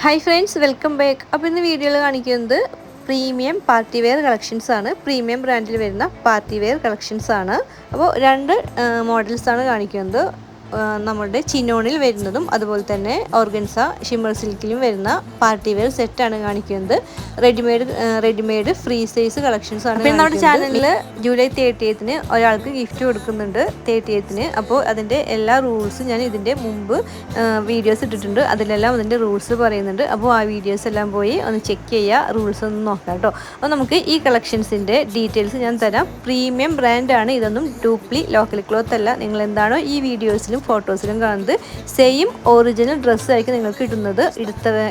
Hi friends, welcome back. അപ്പോൾ ഇന്ന് വീഡിയോയിൽ കാണിക്കുന്നത് പ്രീമിയം പാർട്ടി വെയർ കളക്ഷൻസ് ആണ്. പ്രീമിയം ബ്രാൻഡിൽ വരുന്ന പാർട്ടി വെയർ കളക്ഷൻസ് ആണ്. അപ്പോൾ രണ്ട് മോഡൽസ് ആണ് കാണിക്കുന്നത്. നമ്മുടെ ചിനോണിൽ വരുന്നതും അതുപോലെ തന്നെ ഓർഗൻസ ഷിമ്മർ സിൽക്കിലും വരുന്ന പാർട്ടി വെയർ സെറ്റാണ് കാണിക്കുന്നത്. റെഡിമെയ്ഡ് ഫ്രീ സൈസ് കളക്ഷൻസ് ആണ്. അപ്പോൾ നമ്മുടെ ചാനലിൽ ജൂലൈ 30th ഒരാൾക്ക് ഗിഫ്റ്റ് കൊടുക്കുന്നുണ്ട് 30th. അപ്പോൾ അതിൻ്റെ എല്ലാ റൂൾസും ഞാൻ ഇതിൻ്റെ മുമ്പ് വീഡിയോസ് ഇട്ടിട്ടുണ്ട്. അതിലെല്ലാം അതിൻ്റെ റൂൾസ് പറയുന്നുണ്ട്. അപ്പോൾ ആ വീഡിയോസ് എല്ലാം പോയി ഒന്ന് ചെക്ക് ചെയ്യുക, റൂൾസ് ഒന്ന് നോക്കാം കേട്ടോ. അപ്പോൾ നമുക്ക് ഈ കളക്ഷൻസിൻ്റെ ഡീറ്റെയിൽസ് ഞാൻ തരാം. പ്രീമിയം ബ്രാൻഡാണ്, ഇതൊന്നും ഡ്യൂപ്ലി ലോക്കൽ ക്ലോത്ത് അല്ല. നിങ്ങൾ എന്താണോ ഈ വീഡിയോസിലും ഫോട്ടോസിലും കാണുന്നത് സെയിം ഒറിജിനൽ ഡ്രസ്സായിരിക്കും നിങ്ങൾക്ക് കിട്ടുന്നത്.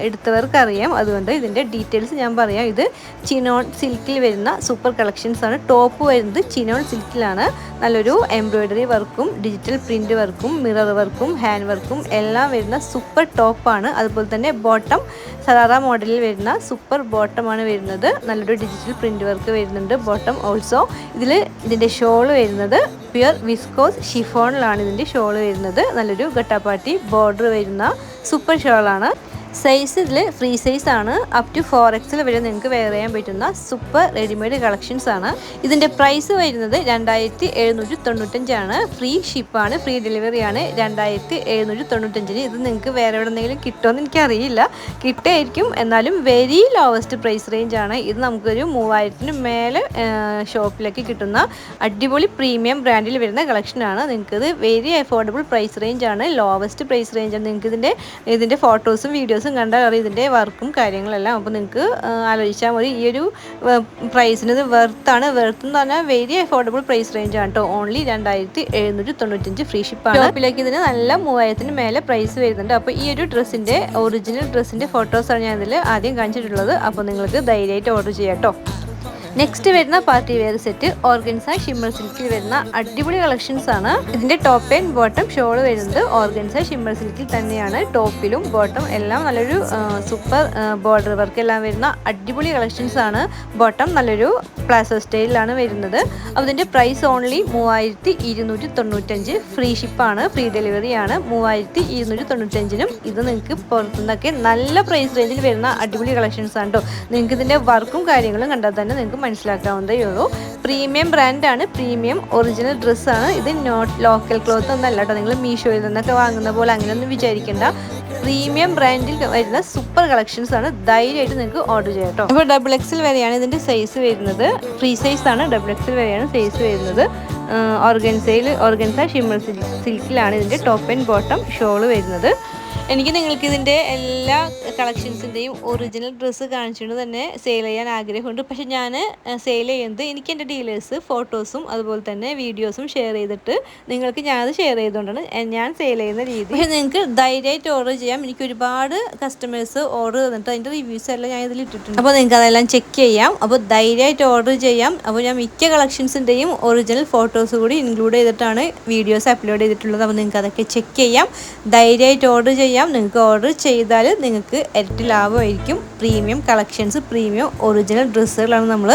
എടുത്തവർക്ക് അറിയാം, അതുകൊണ്ട് ഇതിൻ്റെ ഡീറ്റെയിൽസ് ഞാൻ പറയാം. ഇത് ചിനോൺ സിൽക്കിൽ വരുന്ന സൂപ്പർ കളക്ഷൻസ് ആണ്. ടോപ്പ് വരുന്നത് ചിനോൺ സിൽക്കിലാണ്. നല്ലൊരു എംബ്രോയ്ഡറി വർക്കും ഡിജിറ്റൽ പ്രിൻ്റ് വർക്കും മിറർ വർക്കും ഹാൻഡ് വർക്കും എല്ലാം വരുന്ന സൂപ്പർ ടോപ്പാണ്. അതുപോലെ തന്നെ ബോട്ടം സറാറ മോഡലിൽ വരുന്ന സൂപ്പർ ബോട്ടമാണ് വരുന്നത്. നല്ലൊരു ഡിജിറ്റൽ പ്രിൻ്റ് വർക്ക് വരുന്നുണ്ട് ബോട്ടം ഓൾസോ. ഇതിൻ്റെ ഷോള് വരുന്നത് പ്യുർ വിസ്കോസ് ഷിഫോണിലാണ് ഇതിൻ്റെ ഷോള് വരുന്നത്. നല്ലൊരു ഗട്ടാപ്പാട്ടി ബോർഡർ വരുന്ന സൂപ്പർ ഷോളാണ്. സൈസ് ഇതിൽ ഫ്രീ സൈസ് ആണ്. അപ് ടു 4XL വരെ നിങ്ങൾക്ക് വെയർ ചെയ്യാൻ പറ്റുന്ന സൂപ്പർ റെഡിമെയ്ഡ് കളക്ഷൻസ് ആണ്. ഇതിൻ്റെ പ്രൈസ് വരുന്നത് 2795 ആണ്. ഫ്രീ ഷിപ്പാണ്, ഫ്രീ ഡെലിവറിയാണ്. 2795. ഇത് നിങ്ങൾക്ക് വേറെ എവിടെ നിന്നെങ്കിലും കിട്ടുമെന്ന് എനിക്കറിയില്ല, കിട്ടുമായിരിക്കും. എന്നാലും വെരി ലോവസ്റ്റ് പ്രൈസ് റേഞ്ച് ആണ്. ഇത് നമുക്കൊരു 3000 മേലെ ഷോപ്പിലേക്ക് കിട്ടുന്ന അടിപൊളി പ്രീമിയം ബ്രാൻഡിൽ വരുന്ന കളക്ഷനാണ്. നിങ്ങൾക്കിത് വെരി അഫോർഡബിൾ പ്രൈസ് റേഞ്ച് ആണ്, ലോവസ്റ്റ് പ്രൈസ് റേഞ്ച് ആണ്. നിങ്ങൾക്ക് ഇതിൻ്റെ ഫോട്ടോസും വീഡിയോസും കണ്ടാൽ അറിയാം ഇതിൻ്റെ വർക്കും കാര്യങ്ങളെല്ലാം. അപ്പോൾ നിങ്ങൾക്ക് ആലോചിച്ചാൽ മതി, ഈ ഒരു പ്രൈസിന് ഇത് വെർത്താണ്. വെർത്ത് എന്ന് പറഞ്ഞാൽ വെരി അഫോർഡബിൾ പ്രൈസ് റേഞ്ച് ആണ് കേട്ടോ. ഓൺലി 2795 ഫ്രീ ഷിപ്പാണ്. ഷോപ്പിലേക്ക് ഇതിന് നല്ല 3000 മേലെ പ്രൈസ് വരുന്നുണ്ട്. അപ്പോൾ ഈ ഒരു ഡ്രസ്സിൻ്റെ ഒറിജിനൽ ഡ്രസ്സിൻ്റെ ഫോട്ടോസാണ് ഞാൻ ഇതിൽ ആദ്യം കാണിച്ചിട്ടുള്ളത്. അപ്പോൾ നിങ്ങൾക്ക് ധൈര്യമായിട്ട് ഓർഡർ ചെയ്യാം കേട്ടോ. നെക്സ്റ്റ് വരുന്ന party wear set organza shimmer സിൽക്കിൽ വരുന്ന അടിപൊളി കളക്ഷൻസ് ആണ്. ഇതിന്റെ ടോപ്പ് ആൻഡ് ബോട്ടം ഷോൾ വരുന്നത് ഓർഗൻസ ഷിമ്മർ സിൽക്കിൽ തന്നെയാണ്. ടോപ്പിലും ബോട്ടം എല്ലാം നല്ലൊരു സൂപ്പർ ബോർഡർ വർക്ക് എല്ലാം വരുന്ന അടിപൊളി കളക്ഷൻസ് ആണ്. ബോട്ടം നല്ലൊരു പ്ലാസോ സ്റ്റൈലിലാണ് വരുന്നത്. അപ്പോൾ ഇതിന്റെ പ്രൈസ് ഓൺലി 3295. ഫ്രീ ഷിപ്പാണ്, ഫ്രീ ഡെലിവറിയാണ്. 3295 ഇത് നിങ്ങൾക്ക് പുറത്തുനിന്നൊക്കെ നല്ല പ്രൈസ് റേഞ്ചിൽ വരുന്ന അടിപൊളി കളക്ഷൻസ് ആണ് കേട്ടോ. നിങ്ങൾക്ക് ഇതിന്റെ വർക്കും കാര്യങ്ങളും കണ്ടാൽ തന്നെ നിങ്ങൾക്ക് മനസ്സിലാക്കാവുന്നതേ ഉള്ളൂ. പ്രീമിയം ബ്രാൻഡാണ്, പ്രീമിയം ഒറിജിനൽ ഡ്രസ്സാണ്. ഇത് നോട്ട് ലോക്കൽ ക്ലോത്ത് ഒന്നല്ല കേട്ടോ. നിങ്ങൾ മീഷോയിൽ നിന്നൊക്കെ വാങ്ങുന്ന പോലെ അങ്ങനെയൊന്നും വിചാരിക്കേണ്ട. പ്രീമിയം ബ്രാൻഡിൽ വരുന്ന സൂപ്പർ കളക്ഷൻസ് ആണ്. ധൈര്യമായിട്ട് നിങ്ങൾക്ക് ഓർഡർ ചെയ്യാം കേട്ടോ. അപ്പോൾ XXL വരെയാണ് ഇതിൻ്റെ സൈസ് വരുന്നത്. ഫ്രീ സൈസ് ആണ്. XXL വരെയാണ് സൈസ് വരുന്നത്. ഓർഗൻസ ഷിമ്മർ സിൽക്കിലാണ് ഇതിൻ്റെ ടോപ്പ് ആൻഡ് ബോട്ടം ഷോള് വരുന്നത്. എനിക്ക് നിങ്ങൾക്ക് ഇതിൻ്റെ എല്ലാ കളക്ഷൻസിൻ്റെയും ഒറിജിനൽ ഡ്രസ്സ് കാണിച്ചുകൊണ്ട് തന്നെ സെയിൽ ചെയ്യാൻ ആഗ്രഹമുണ്ട്. പക്ഷെ ഞാൻ സെയിൽ ചെയ്യുന്നത് എനിക്ക് എൻ്റെ ഡീലേഴ്സ് ഫോട്ടോസും അതുപോലെ തന്നെ വീഡിയോസും ഷെയർ ചെയ്തിട്ട് നിങ്ങൾക്ക് ഞാനത് ഷെയർ ചെയ്തുകൊണ്ടാണ് ഞാൻ സെയിൽ ചെയ്യുന്ന രീതി. പക്ഷേ നിങ്ങൾക്ക് ധൈര്യമായിട്ട് ഓർഡർ ചെയ്യാം. എനിക്ക് ഒരുപാട് കസ്റ്റമേഴ്സ് ഓർഡർ തന്നിട്ട് അതിൻ്റെ റിവ്യൂസ് എല്ലാം ഞാൻ ഇതിൽ ഇട്ടിട്ടുണ്ട്. അപ്പോൾ നിങ്ങൾക്ക് അതെല്ലാം ചെക്ക് ചെയ്യാം. അപ്പോൾ ധൈര്യമായിട്ട് ഓർഡർ ചെയ്യാം. അപ്പോൾ ഞാൻ മിക്ക കളക്ഷൻസിൻ്റെയും ഒറിജിനൽ ഫോട്ടോസ് കൂടി ഇൻക്ലൂഡ് ചെയ്തിട്ടാണ് വീഡിയോസ് അപ്ലോഡ് ചെയ്തിട്ടുള്ളത്. അപ്പോൾ നിങ്ങൾക്ക് അതൊക്കെ ചെക്ക് ചെയ്യാം. ധൈര്യമായിട്ട് ഓർഡർ ചെയ്യാം. നിങ്ങൾക്ക് ഓർഡർ ചെയ്താൽ നിങ്ങൾക്ക് ഇരട്ടി ലാഭമായിരിക്കും. പ്രീമിയം കളക്ഷൻസ്, പ്രീമിയം ഒറിജിനൽ ഡ്രസ്സുകളാണ് നമ്മൾ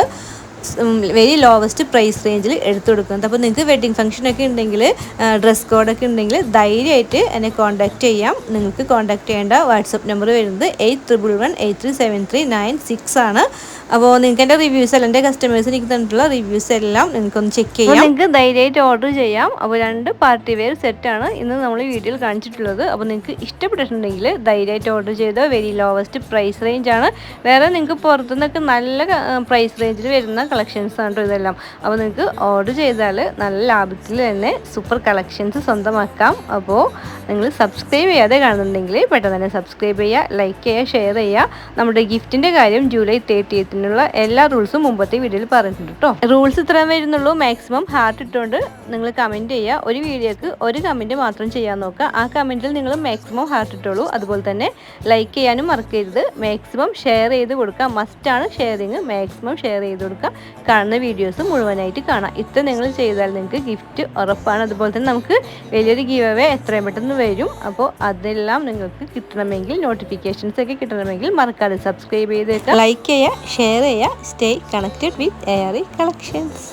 വെരി ലോവസ്റ്റ് പ്രൈസ് റേഞ്ചിൽ എടുത്തു കൊടുക്കുന്നത്. അപ്പോൾ നിങ്ങൾക്ക് വെഡ്ഡിങ് ഫംഗ്ഷനൊക്കെ ഉണ്ടെങ്കിൽ ഡ്രസ് കോഡൊക്കെ ഉണ്ടെങ്കിൽ ധൈര്യമായിട്ട് എന്നെ കോൺടാക്റ്റ് ചെയ്യാം. നിങ്ങൾക്ക് കോൺടാക്റ്റ് ചെയ്യേണ്ട വാട്സപ്പ് നമ്പർ വരുന്നത് 8111837396 ആണ്. അപ്പോൾ നിങ്ങൾക്ക് എൻ്റെ റിവ്യൂസ് എല്ലാം എൻ്റെ കസ്റ്റമേഴ്സ് എനിക്ക് തന്നിട്ടുള്ള റിവ്യൂസ് എല്ലാം നിങ്ങൾക്കൊന്ന് ചെക്ക് ചെയ്യാം. നിങ്ങൾക്ക് ധൈര്യമായിട്ട് ഓർഡർ ചെയ്യാം. അപ്പോൾ രണ്ട് പാർട്ടി വെയർ സെറ്റാണ് ഇന്ന് നമ്മൾ ഈ വീഡിയോയിൽ കാണിച്ചിട്ടുള്ളത്. അപ്പോൾ നിങ്ങൾക്ക് ഇഷ്ടപ്പെട്ടിട്ടുണ്ടെങ്കിൽ ധൈര്യമായിട്ട് ഓർഡർ ചെയ്തോ. വെരി ലോവസ്റ്റ് പ്രൈസ് റേഞ്ചാണ്. വേറെ നിങ്ങൾക്ക് പുറത്തുനിന്നൊക്കെ നല്ല പ്രൈസ് റേഞ്ചിൽ വരുന്ന കളക്ഷൻസ് ആണ് കേട്ടോ ഇതെല്ലാം. അപ്പോൾ നിങ്ങൾക്ക് ഓർഡർ ചെയ്താൽ നല്ല ലാഭത്തിൽ തന്നെ സൂപ്പർ കളക്ഷൻസ് സ്വന്തമാക്കാം. അപ്പോൾ നിങ്ങൾ സബ്സ്ക്രൈബ് ചെയ്യാതെ കാണുന്നുണ്ടെങ്കിൽ പെട്ടെന്ന് തന്നെ സബ്സ്ക്രൈബ് ചെയ്യുക, ലൈക്ക് ചെയ്യുക, ഷെയർ ചെയ്യുക. നമ്മുടെ ഗിഫ്റ്റിൻ്റെ കാര്യം ജൂലൈ 30th എല്ലാ റൂൾസും മുമ്പത്തെ വീഡിയോയിൽ പറഞ്ഞിട്ടുണ്ട് കേട്ടോ. റൂൾസ് ഇത്രയും വരുന്നുള്ളൂ. മാക്സിമം ഹാർട്ട് ഇട്ടുകൊണ്ട് നിങ്ങൾ കമൻറ്റ് ചെയ്യുക. ഒരു വീഡിയോക്ക് ഒരു കമൻറ്റ് മാത്രം ചെയ്യാൻ നോക്കുക. ആ കമൻറ്റിൽ നിങ്ങൾ മാക്സിമം ഹാർട്ട് ഇട്ടോളൂ. അതുപോലെ തന്നെ ലൈക്ക് ചെയ്യാനും മറക്കരുത്. മാക്സിമം ഷെയർ ചെയ്ത് കൊടുക്കുക. മസ്റ്റാണ് ഷെയറിങ്. മാക്സിമം ഷെയർ ചെയ്ത് കൊടുക്കുക. കാണുന്ന വീഡിയോസ് മുഴുവനായിട്ട് കാണാം. ഇത്ര നിങ്ങൾ ചെയ്താൽ നിങ്ങൾക്ക് ഗിഫ്റ്റ് ഉറപ്പാണ്. അതുപോലെ തന്നെ നമുക്ക് വലിയൊരു ഗീവ് അവേ എത്രയും പെട്ടെന്ന് വരും. അപ്പോൾ അതെല്ലാം നിങ്ങൾക്ക് കിട്ടണമെങ്കിൽ, നോട്ടിഫിക്കേഷൻസ് ഒക്കെ കിട്ടണമെങ്കിൽ മറക്കാതെ സബ്സ്ക്രൈബ് ചെയ്തേക്കാം, ലൈക്ക് ചെയ്യുക, ഷെയർ ചെയ്യുക. Stay connected with ARE collections.